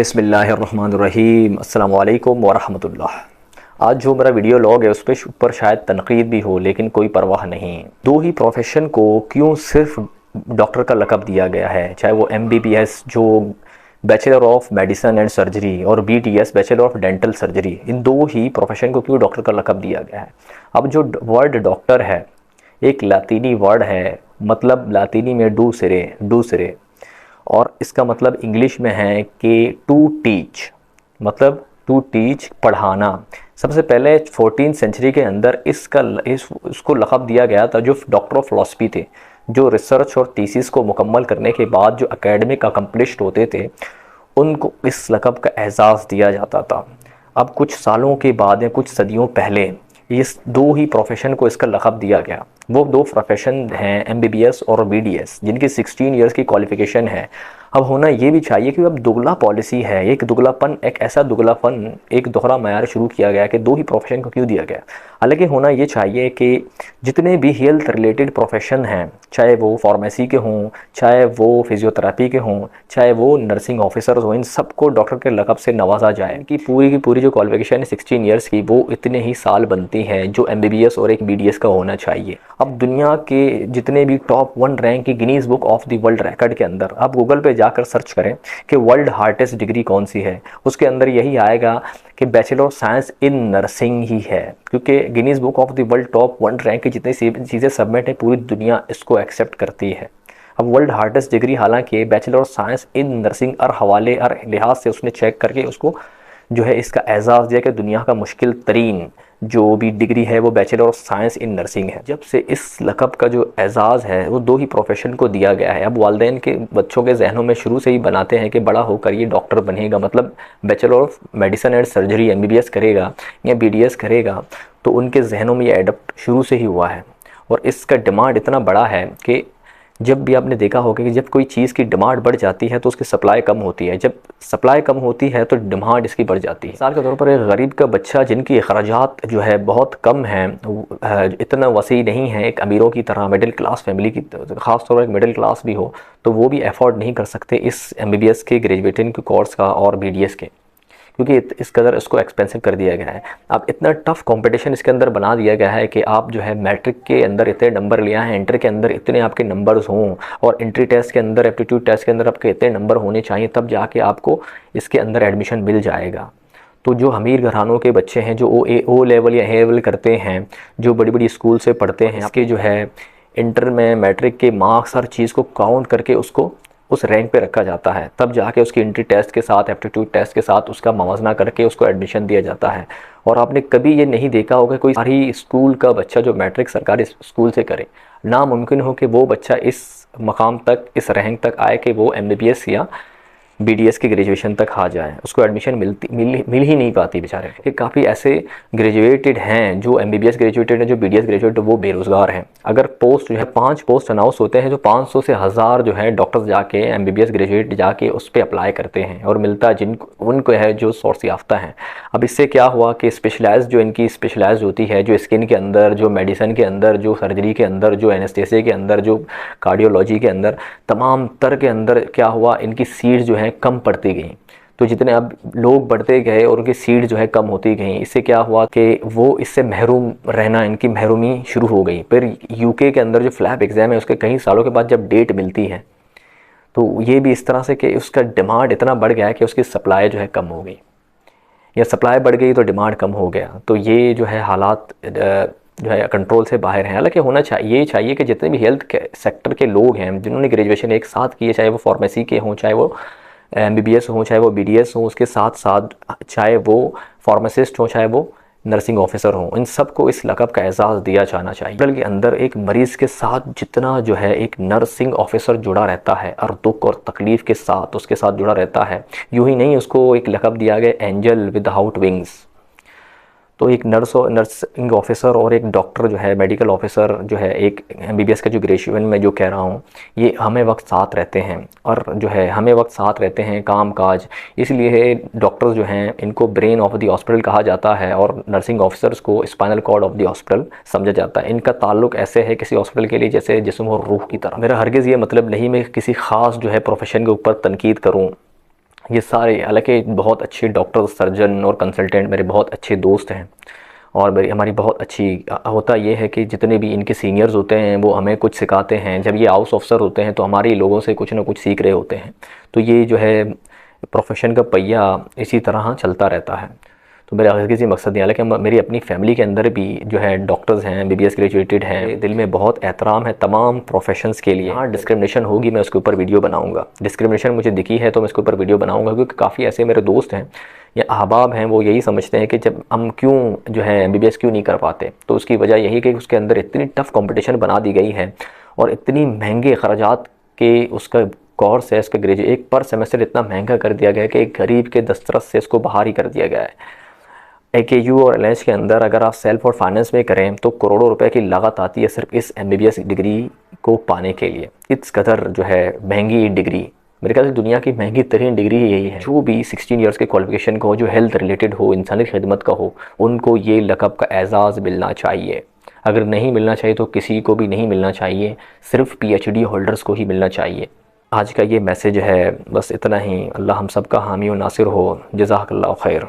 बिस्मिल्लाहिर्रहमानिर्रहीम अस्सलामु अलैकुम वरहमतुल्लाह। आज जो मेरा वीडियो लॉग है उस पर ऊपर शायद तनकीद भी हो, लेकिन कोई परवाह नहीं। दो ही प्रोफेशन को क्यों सिर्फ डॉक्टर का लक़ब दिया गया है, चाहे वो MBBS जो bachelor of medicine and surgery और BDS bachelor of dental surgery, इन दो ही प्रोफेशन को क्यों डॉक्टर का लक़ब दिया गया है। अब जो वर्ड डॉक्टर है एक लातीनी वर्ड है, मतलब लातीनी में डूसरे, और इसका मतलब इंग्लिश में है कि टू टीच, मतलब टू टीच पढ़ाना। सबसे पहले 14th सेंचुरी के अंदर इसको लक़ब दिया गया था जो डॉक्टर ऑफ फिलॉसफी थे, जो रिसर्च और थीसिस को मुकम्मल करने के बाद जो एकेडमिक अकम्पलिश्ड होते थे उनको इस लक़ब का एजाज़ दिया जाता था। अब कुछ सालों के बाद या कुछ सदियों पहले इस दो ही प्रोफेशन को इसका लक़ब दिया गया। वो दो प्रोफेशन हैं MBBS और BDS, जिनकी 16 इयर्स की क्वालिफ़िकेशन है। अब होना ये भी चाहिए कि अब दुगला पॉलिसी है, एक दुगलापन, एक ऐसा दुगलापन, एक दोहरा मयार शुरू किया गया कि दो ही प्रोफेशन को क्यों दिया गया। हालांकि होना ये चाहिए कि जितने भी हेल्थ रिलेटेड प्रोफेशन हैं, चाहे वो फार्मेसी के हों, चाहे वो फिजियोथेरेपी के हों, चाहे वो नर्सिंग ऑफिसर्स हों, इन सबको डॉक्टर के लक़ब से नवाजा जाए कि पूरी की पूरी जो क्वालिफिकेशन है 16 इयर्स की, वो इतने ही साल बनती हैं जो MBBS और एक BDS का होना चाहिए। अब दुनिया के जितने भी टॉप 1 रैंक की Guinness book of the world record के अंदर आप गूगल पे जाकर सर्च करें कि वर्ल्ड हार्डेस्ट डिग्री कौन सी है, उसके अंदर यही आएगा कि bachelor of science in nursing ही है, क्योंकि Guinness book of the world top 1 rank की जितनी चीज़ें सबमिट है पूरी दुनिया इसको एक्सेप्ट करती है। अब वर्ल्ड हार्डेस्ट डिग्री हालांकि bachelor of science in nursing और हवाले और लिहाज से उसने चेक करके उसको जो है इसका एजाज़ दिया कि दुनिया का मुश्किल तरीन जो भी डिग्री है वो bachelor of science in nursing है। जब से इस लक़ब का जो एजाज़ है वो दो ही प्रोफेशन को दिया गया है। अब वालिदैन के बच्चों के जहनों में शुरू से ही बनाते हैं कि बड़ा होकर ये डॉक्टर बनेगा, मतलब bachelor of medicine and surgery MBBS करेगा या BDS करेगा, तो उनके जहनों में ये एडप्ट शुरू से ही हुआ है। और इसका डिमांड इतना बड़ा है कि जब भी आपने देखा होगा कि जब कोई चीज़ की डिमांड बढ़ जाती है तो उसकी सप्लाई कम होती है, जब सप्लाई कम होती है तो डिमांड इसकी बढ़ जाती है। मिसाल के तौर पर एक गरीब का बच्चा जिनकी अखराजात जो है बहुत कम हैं, इतना वसी नहीं है एक अमीरों की तरह, मिडिल क्लास फैमिली की, ख़ास तौर पर एक मिडिल क्लास भी हो तो वो भी अफोर्ड नहीं कर सकते इस MBBS के ग्रेजुएटिंग के कोर्स का और BDS के, क्योंकि इस कदर इसको एक्सपेंसिव कर दिया गया है। अब इतना टफ़ कंपटीशन इसके अंदर बना दिया गया है कि आप जो है मैट्रिक के अंदर इतने नंबर लिया है, इंटर के अंदर इतने आपके नंबर्स हों, और एंट्री टेस्ट के अंदर, एप्टीट्यूड टेस्ट के अंदर आपके इतने नंबर होने चाहिए, तब जाके आपको इसके अंदर एडमिशन मिल जाएगा। तो जो अमीर घरानों के बच्चे हैं जो ओ लेवल या A लेवल करते हैं, जो बड़ी बड़ी स्कूल से पढ़ते हैं, आपके जो है इंटर में मैट्रिक के मार्क्स हर चीज़ को काउंट करके उसको उस रैंक पे रखा जाता है, तब जाके उसकी एंट्री टेस्ट के साथ, एप्टीट्यूड टेस्ट के साथ उसका मवाजना करके उसको एडमिशन दिया जाता है। और आपने कभी ये नहीं देखा होगा कोई सरकारी स्कूल का बच्चा जो मैट्रिक सरकारी स्कूल से करे, नामुमकिन हो कि वो बच्चा इस मकाम तक, इस रैंक तक आए कि वो MBBS या BDS की ग्रेजुएशन तक आ जाए, उसको एडमिशन मिल ही नहीं पाती बेचारे। कि काफ़ी ऐसे ग्रेजुएटेड हैं जो MBBS ग्रेजुएटेड हैं, जो BDS ग्रेजुएटेड, वो बेरोज़गार हैं। अगर पोस्ट जो है 5 पोस्ट अनाउंस होते हैं, जो 500 से 1000 जो है डॉक्टर्स जाके MBBS ग्रेजुएट जाके उस पर अप्लाई करते हैं, और मिलता उनको है जो सोर्स याफ्ता हैं। अब इससे क्या हुआ कि स्पेशलाइज जो इनकी स्पेशलाइज होती है, जो स्किन के अंदर, जो मेडिसिन के अंदर, जो सर्जरी के अंदर, जो एनेस्थेसिया के अंदर, जो कार्डियोलॉजी के अंदर, तमाम तर के अंदर क्या हुआ, इनकी सीट जो है कम पड़ती गई। तो जितने अब लोग बढ़ते गए और उनकी सीट जो है कम होती गई, इससे क्या हुआ कि वो इससे महरूम रहना, इनकी महरूमी शुरू हो गई। फिर UK के अंदर जो फ्लैप एग्ज़ाम है उसके कई सालों के बाद जब डेट मिलती है तो ये भी इस तरह से कि उसका डिमांड इतना बढ़ गया है कि उसकी सप्लाई जो है कम हो गई, या सप्लाई बढ़ गई तो डिमांड कम हो गया। तो ये जो है हालात जो है कंट्रोल से बाहर हैं। हालांकि होना चाहिए कि जितने भी हेल्थ सेक्टर के लोग हैं जिन्होंने ग्रेजुएशन एक साथ की है, चाहे वो फार्मेसी के हों, चाहे वो MBBS हो, चाहे वो BDS हो, उसके साथ साथ चाहे वो फार्मासिस्ट हो, चाहे वो नर्सिंग ऑफिसर हो, इन सबको इस लक़ब का एजाज़ दिया जाना चाहिए। हॉस्पिटल के अंदर एक मरीज़ के साथ जितना जो है एक नर्सिंग ऑफिसर जुड़ा रहता है और दुख और तकलीफ़ के साथ उसके साथ जुड़ा रहता है, यूँ ही नहीं उसको एक लक़ब दिया गया एंजल विदाउट विंग्स। तो एक नर्सिंग ऑफिसर और एक डॉक्टर जो है, मेडिकल ऑफिसर जो है, एक MBBS का जो ग्रेजुएशन में जो कह रहा हूँ, ये हमें वक्त साथ रहते हैं, और जो है हमें वक्त साथ रहते हैं काम काज, इसलिए डॉक्टर्स जो हैं इनको ब्रेन ऑफ द हॉस्पिटल कहा जाता है और नर्सिंग ऑफिसर्स को spinal cord of the hospital समझा जाता है। इनका ताल्लुक ऐसे है किसी हॉस्पिटल के लिए जैसे जिस्म और रूह की तरह। मेरा हरगिज़ ये मतलब नहीं मैं किसी ख़ास जो है प्रोफेशन के ऊपर तनकीद करूँ ये सारे हालांकि बहुत अच्छे डॉक्टर, सर्जन और कंसल्टेंट मेरे बहुत अच्छे दोस्त हैं, और मेरी हमारी बहुत अच्छी होता ये है कि जितने भी इनके सीनियर्स होते हैं वो हमें कुछ सिखाते हैं। जब ये हाउस ऑफिसर होते हैं तो हमारे लोगों से कुछ ना कुछ सीख रहे होते हैं। तो ये जो है प्रोफेशन का पहिया इसी तरह चलता रहता है। तो मेरा हर किसी मकसद नहीं, हालांकि मेरी अपनी फैमिली के अंदर भी जो है डॉक्टर्स हैं, BBS ग्रेजुएटेड हैं। दिल में बहुत एहतराम है तमाम प्रोफेशंस के लिए। हाँ, डिस्क्रिमिनेशन होगी, मैं उसके ऊपर वीडियो बनाऊंगा। डिस्क्रिमिनेशन मुझे दिखी है तो मैं इसके ऊपर वीडियो बनाऊंगा, क्योंकि काफ़ी ऐसे मेरे दोस्त हैं या अहबाब हैं, वो यही समझते हैं कि जब हम क्यों जो है MBBS क्यों नहीं कर पाते, तो उसकी वजह यही कि उसके अंदर इतनी टफ़ कंपटीशन बना दी गई है और इतनी महंगे खर्चात के उसका कोर्स है, इसका ग्रेजुएट एक पर सेमेस्टर इतना महंगा कर दिया गया है कि एक गरीब के दस्तरस से इसको बाहर ही कर दिया गया है। AKU और एलएच के अंदर अगर आप सेल्फ और फाइनेंस में करें तो करोड़ों रुपए की लागत आती है सिर्फ इस MBBS डिग्री को पाने के लिए। इस कदर जो है महंगी डिग्री, मेरे ख्याल से दुनिया की महंगी तरीन डिग्री यही है। जो भी 16 ईयर्स के क्वालिफिकेशन का हो, जो हेल्थ रिलेटेड हो, इंसानी खिदमत का हो, उनको ये लक़ब का एजाज़ मिलना चाहिए। अगर नहीं मिलना चाहिए तो किसी को भी नहीं मिलना चाहिए, सिर्फ PhD होल्डर्स को ही मिलना चाहिए। आज का ये मैसेज है, बस इतना ही। अल्लाह हम सब का हामी और नासिर हो। जज़ाकल्लाहु खैर।